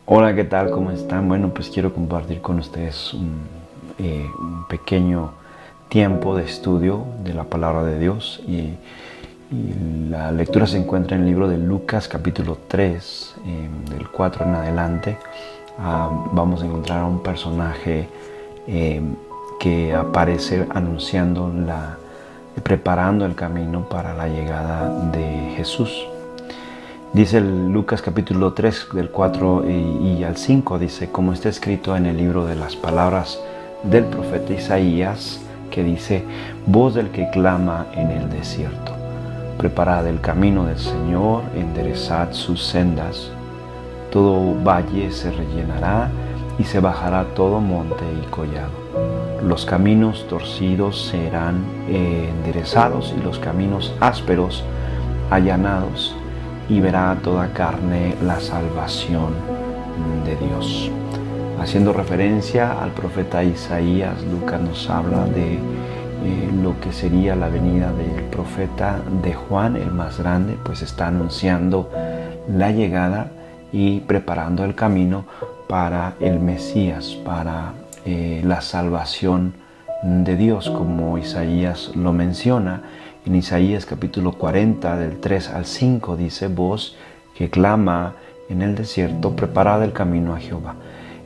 Hola, ¿qué tal? ¿Cómo están? Bueno, pues quiero compartir con ustedes un pequeño tiempo de estudio de la palabra de Dios y la lectura se encuentra en el libro de Lucas capítulo 3, del 4 en adelante. Vamos a encontrar a un personaje eh, que aparece anunciando preparando el camino para la llegada de Jesús. Dice Lucas capítulo 3 del 4 y al 5, dice, como está escrito en el libro de las palabras del profeta Isaías, que dice, voz del que clama en el desierto, preparad el camino del Señor, enderezad sus sendas, todo valle se rellenará y se bajará todo monte y collado. Los caminos torcidos serán enderezados y los caminos ásperos allanados, y verá toda carne la salvación de Dios. Haciendo referencia al profeta Isaías, Lucas nos habla de lo que sería la venida del profeta de Juan, el más grande, pues está anunciando la llegada y preparando el camino para el Mesías, para la salvación de Dios, como Isaías lo menciona. En Isaías capítulo 40 del 3 al 5 dice, voz que clama en el desierto, preparad el camino a Jehová,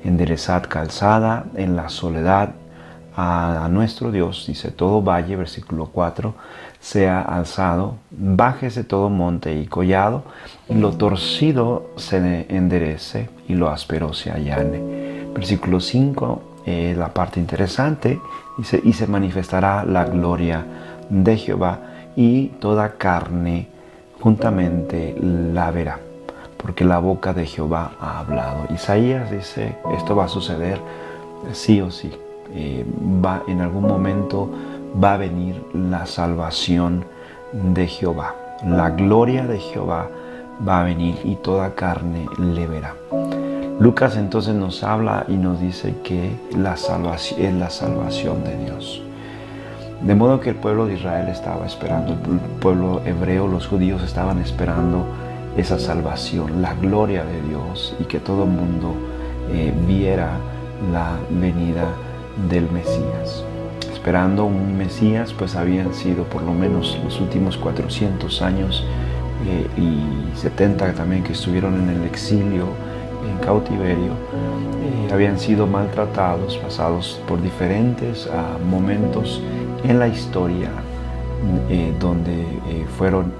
enderezad calzada en la soledad a nuestro Dios. Dice, todo valle, versículo 4, sea alzado, bájese todo monte y collado, y lo torcido se enderece y lo áspero se allane. Versículo 5, la parte interesante, dice, y se manifestará la gloria de Jehová, y toda carne juntamente la verá, porque la boca de Jehová ha hablado. Isaías dice, esto va a suceder sí o sí. En algún momento va a venir la salvación de Jehová. La gloria de Jehová va a venir y toda carne le verá. Lucas entonces nos habla y nos dice que la salvación es la salvación de Dios. De modo que el pueblo de Israel estaba esperando, el pueblo hebreo, los judíos estaban esperando esa salvación, la gloria de Dios, y que todo el mundo viera la venida del Mesías. Esperando un Mesías, pues habían sido por lo menos los últimos 400 años y 70 también que estuvieron en el exilio, en cautiverio, habían sido maltratados, pasados por diferentes momentos en la historia donde fueron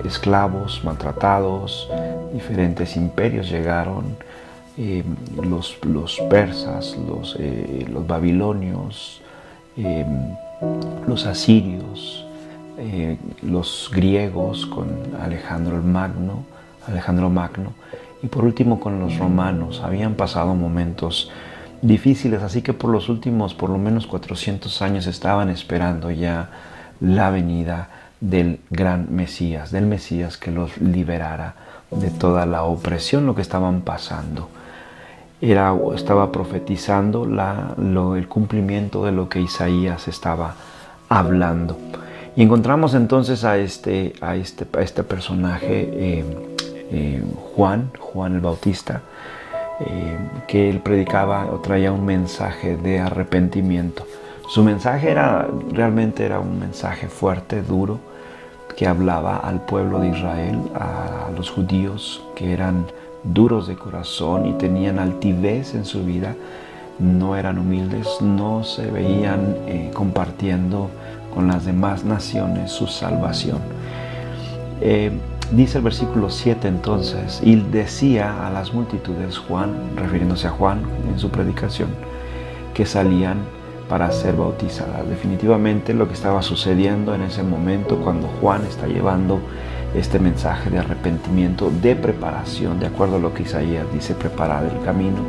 esclavos, maltratados, diferentes imperios llegaron, los persas, los babilonios, los asirios, los griegos con Alejandro Magno, y por último con los romanos. Habían pasado momentos difíciles, así que por los últimos, por lo menos 400 años, estaban esperando ya la venida del gran Mesías, del Mesías que los liberara de toda la opresión, lo que estaban pasando. Estaba profetizando el cumplimiento de lo que Isaías estaba hablando. Y encontramos entonces a este personaje, Juan el Bautista, que él predicaba o traía un mensaje de arrepentimiento. Su mensaje realmente era un mensaje fuerte, duro, que hablaba al pueblo de Israel, a los judíos que eran duros de corazón y tenían altivez en su vida, no eran humildes, no se veían compartiendo con las demás naciones su salvación. Dice el versículo 7 entonces, y decía a las multitudes, Juan, refiriéndose a Juan en su predicación, que salían para ser bautizadas. Definitivamente lo que estaba sucediendo en ese momento, cuando Juan está llevando este mensaje de arrepentimiento, de preparación, de acuerdo a lo que Isaías dice, preparar el camino.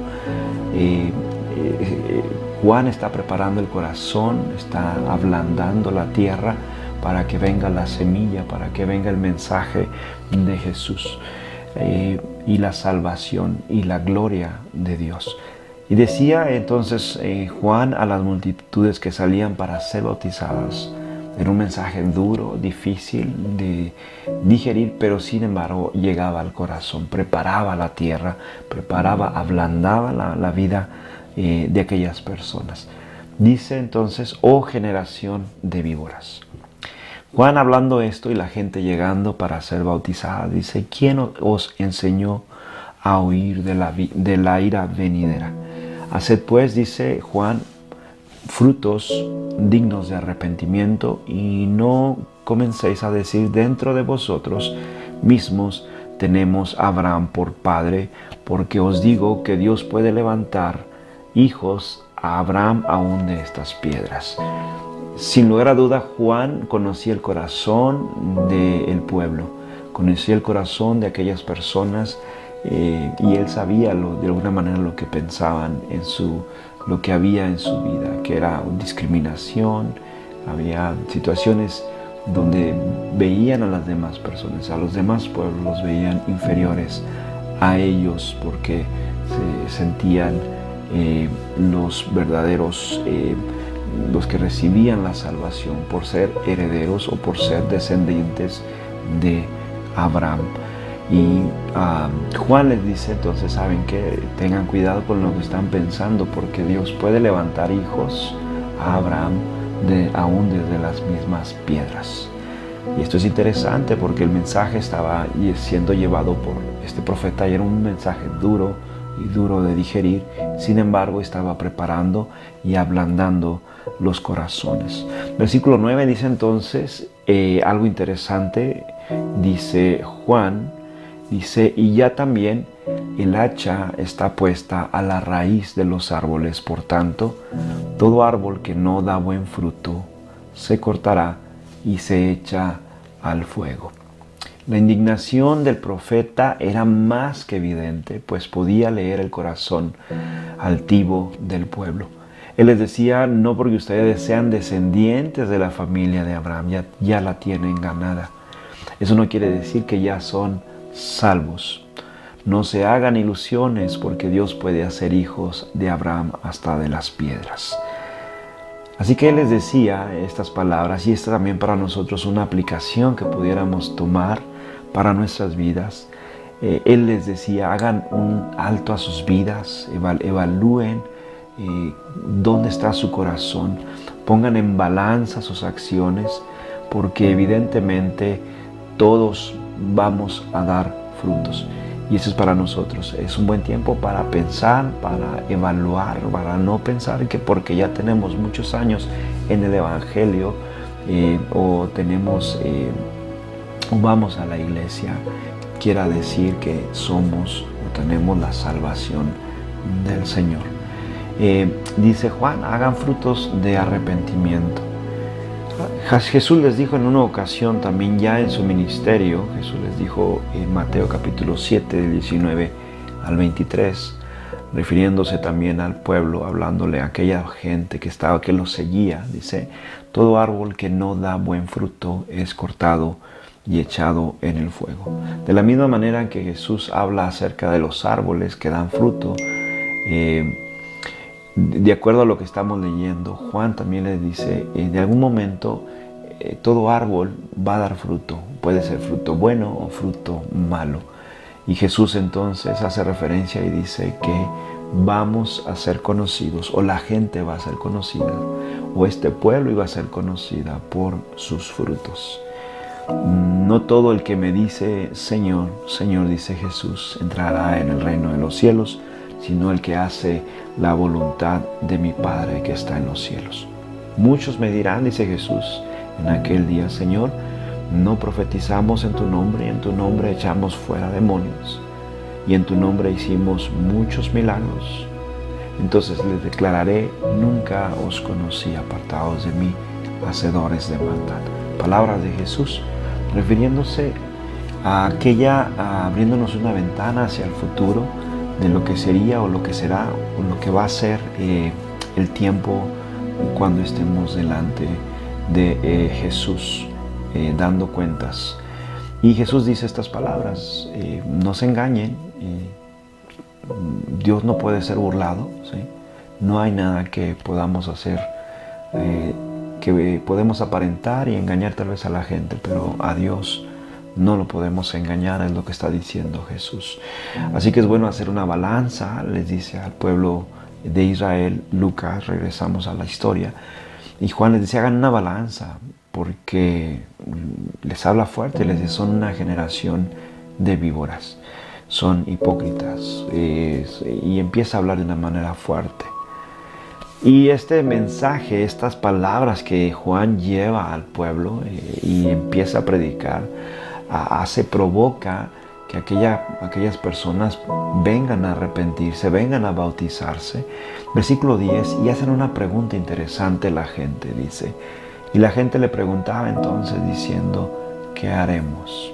Juan está preparando el corazón, está ablandando la tierra para que venga la semilla, para que venga el mensaje de Jesús y la salvación y la gloria de Dios. Y decía entonces Juan a las multitudes que salían para ser bautizadas, Era un mensaje duro, difícil de digerir, pero sin embargo llegaba al corazón, preparaba la tierra, ablandaba la vida de aquellas personas. Dice entonces, oh generación de víboras. Juan hablando esto y la gente llegando para ser bautizada, dice, ¿quién os enseñó a huir de la ira venidera? Haced pues, dice Juan, frutos dignos de arrepentimiento y no comencéis a decir dentro de vosotros mismos, tenemos a Abraham por padre, porque os digo que Dios puede levantar hijos a Abraham aún de estas piedras. Sin lugar a duda, Juan conocía el corazón del pueblo, conocía el corazón de aquellas personas y él sabía de alguna manera lo que pensaban lo que había en su vida, que era discriminación, había situaciones donde veían a las demás personas, a los demás pueblos los veían inferiores a ellos porque se sentían los verdaderos los que recibían la salvación por ser herederos o por ser descendientes de Abraham. Y Juan les dice entonces, saben que tengan cuidado con lo que están pensando, porque Dios puede levantar hijos a Abraham aún desde las mismas piedras. Y esto es interesante porque el mensaje estaba siendo llevado por este profeta y era un mensaje duro de digerir. Sin embargo, estaba preparando y ablandando los corazones. Versículo 9 dice entonces algo interesante. Dice Juan, y ya también el hacha está puesta a la raíz de los árboles. Por tanto, todo árbol que no da buen fruto se cortará y se echa al fuego. La indignación del profeta era más que evidente, pues podía leer el corazón altivo del pueblo. Él les decía, no porque ustedes sean descendientes de la familia de Abraham, ya la tienen ganada. Eso no quiere decir que ya son salvos. No se hagan ilusiones, porque Dios puede hacer hijos de Abraham hasta de las piedras. Así que Él les decía estas palabras, y esta también para nosotros una aplicación que pudiéramos tomar para nuestras vidas. Él les decía, hagan un alto a sus vidas, evalúen dónde está su corazón, pongan en balanza sus acciones, porque evidentemente todos vamos a dar frutos. Y eso es para nosotros. Es un buen tiempo para pensar, para evaluar, para no pensar que porque ya tenemos muchos años en el Evangelio o vamos a la iglesia, quiera decir que somos o tenemos la salvación del Señor. Dice Juan, hagan frutos de arrepentimiento. Jesús les dijo en una ocasión también ya en su ministerio, Jesús les dijo en Mateo capítulo 7 del 19 al 23, refiriéndose también al pueblo, hablándole a aquella gente que lo seguía, dice, todo árbol que no da buen fruto es cortado y echado en el fuego. De la misma manera que Jesús habla acerca de los árboles que dan fruto, de acuerdo a lo que estamos leyendo, Juan también les dice, de algún momento todo árbol va a dar fruto, puede ser fruto bueno o fruto malo. Y Jesús entonces hace referencia y dice que vamos a ser conocidos, o la gente va a ser conocida, o este pueblo iba a ser conocida por sus frutos. No todo el que me dice Señor, Señor, dice Jesús, entrará en el reino de los cielos, sino el que hace la voluntad de mi Padre que está en los cielos. Muchos me dirán, dice Jesús, en aquel día, Señor, no profetizamos en tu nombre, y en tu nombre echamos fuera demonios, y en tu nombre hicimos muchos milagros. Entonces les declararé, nunca os conocí, apartados de mí, hacedores de maldad. Palabras de Jesús, refiriéndose a abriéndonos una ventana hacia el futuro, de lo que sería o lo que será o lo que va a ser el tiempo cuando estemos delante de Jesús dando cuentas. Y Jesús dice estas palabras, no se engañen, Dios no puede ser burlado, ¿sí? No hay nada que podamos hacer que podemos aparentar y engañar tal vez a la gente, pero a Dios no lo podemos engañar, es lo que está diciendo Jesús. Así que es bueno hacer una balanza, les dice al pueblo de Israel, Lucas, regresamos a la historia, y Juan les dice, hagan una balanza, porque les habla fuerte, les dice, son una generación de víboras, son hipócritas, y empieza a hablar de una manera fuerte. Y este mensaje, estas palabras que Juan lleva al pueblo y empieza a predicar, provoca que aquellas personas vengan a arrepentirse, vengan a bautizarse. Versículo 10, y hacen una pregunta interesante la gente, dice. Y la gente le preguntaba entonces diciendo, ¿qué haremos?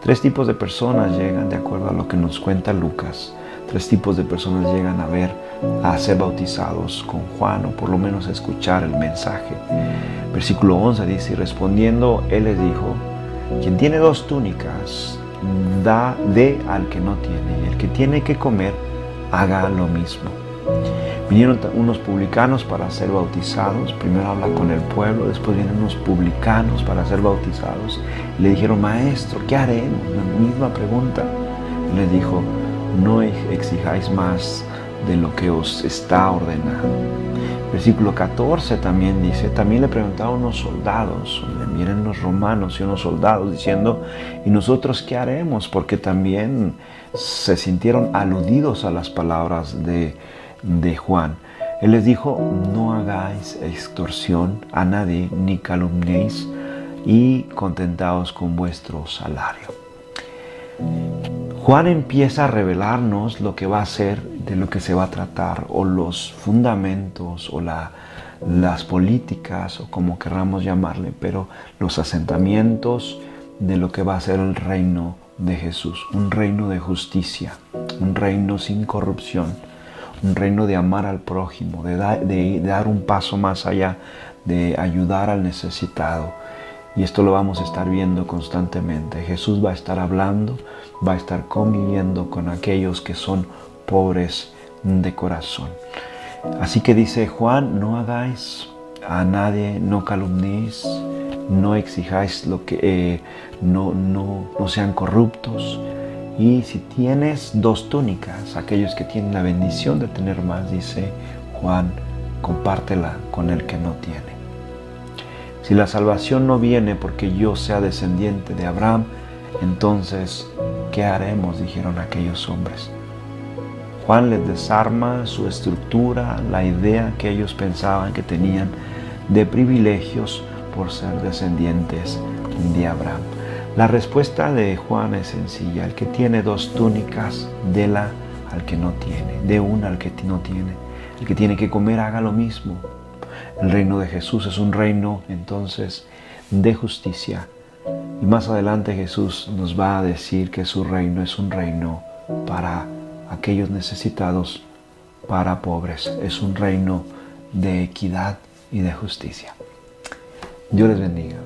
3 tipos de personas llegan, de acuerdo a lo que nos cuenta Lucas. 3 tipos de personas llegan a ser bautizados con Juan, o por lo menos a escuchar el mensaje. Versículo 11 dice, y respondiendo, él les dijo, quien tiene 2 túnicas, dé al que no tiene, y el que tiene que comer, haga lo mismo. Vinieron unos publicanos para ser bautizados. Primero habla con el pueblo, después vienen unos publicanos para ser bautizados. Y le dijeron, maestro, ¿qué haremos? La misma pregunta. Él les dijo, no exijáis más de lo que os está ordenado. Versículo 14 también dice, también le preguntaron unos soldados, vienen unos romanos y unos soldados diciendo, ¿y nosotros qué haremos? Porque también se sintieron aludidos a las palabras de Juan. Él les dijo, no hagáis extorsión a nadie, ni calumniéis, y contentaos con vuestro salario. Juan empieza a revelarnos lo que va a ser, de lo que se va a tratar, o los fundamentos, o las políticas, o como querramos llamarle, pero los asentamientos de lo que va a ser el reino de Jesús. Un reino de justicia, un reino sin corrupción, un reino de amar al prójimo, de dar un paso más allá, de ayudar al necesitado. Y esto lo vamos a estar viendo constantemente. Jesús va a estar hablando, va a estar conviviendo con aquellos que son pobres de corazón. Así que dice Juan, no hagáis a nadie, no calumniéis, no exijáis lo que no sean corruptos. Y si tienes 2 túnicas, aquellos que tienen la bendición de tener más, dice Juan, compártela con el que no tiene. Si la salvación no viene porque yo sea descendiente de Abraham, entonces, ¿qué haremos?, dijeron aquellos hombres. Juan les desarma su estructura, la idea que ellos pensaban que tenían de privilegios por ser descendientes de Abraham. La respuesta de Juan es sencilla. El que tiene 2 túnicas, déla al que no tiene. Dé una al que no tiene. El que tiene que comer, haga lo mismo. El reino de Jesús es un reino, entonces, de justicia. Y más adelante Jesús nos va a decir que su reino es un reino para aquellos necesitados, para pobres. Es un reino de equidad y de justicia. Dios les bendiga.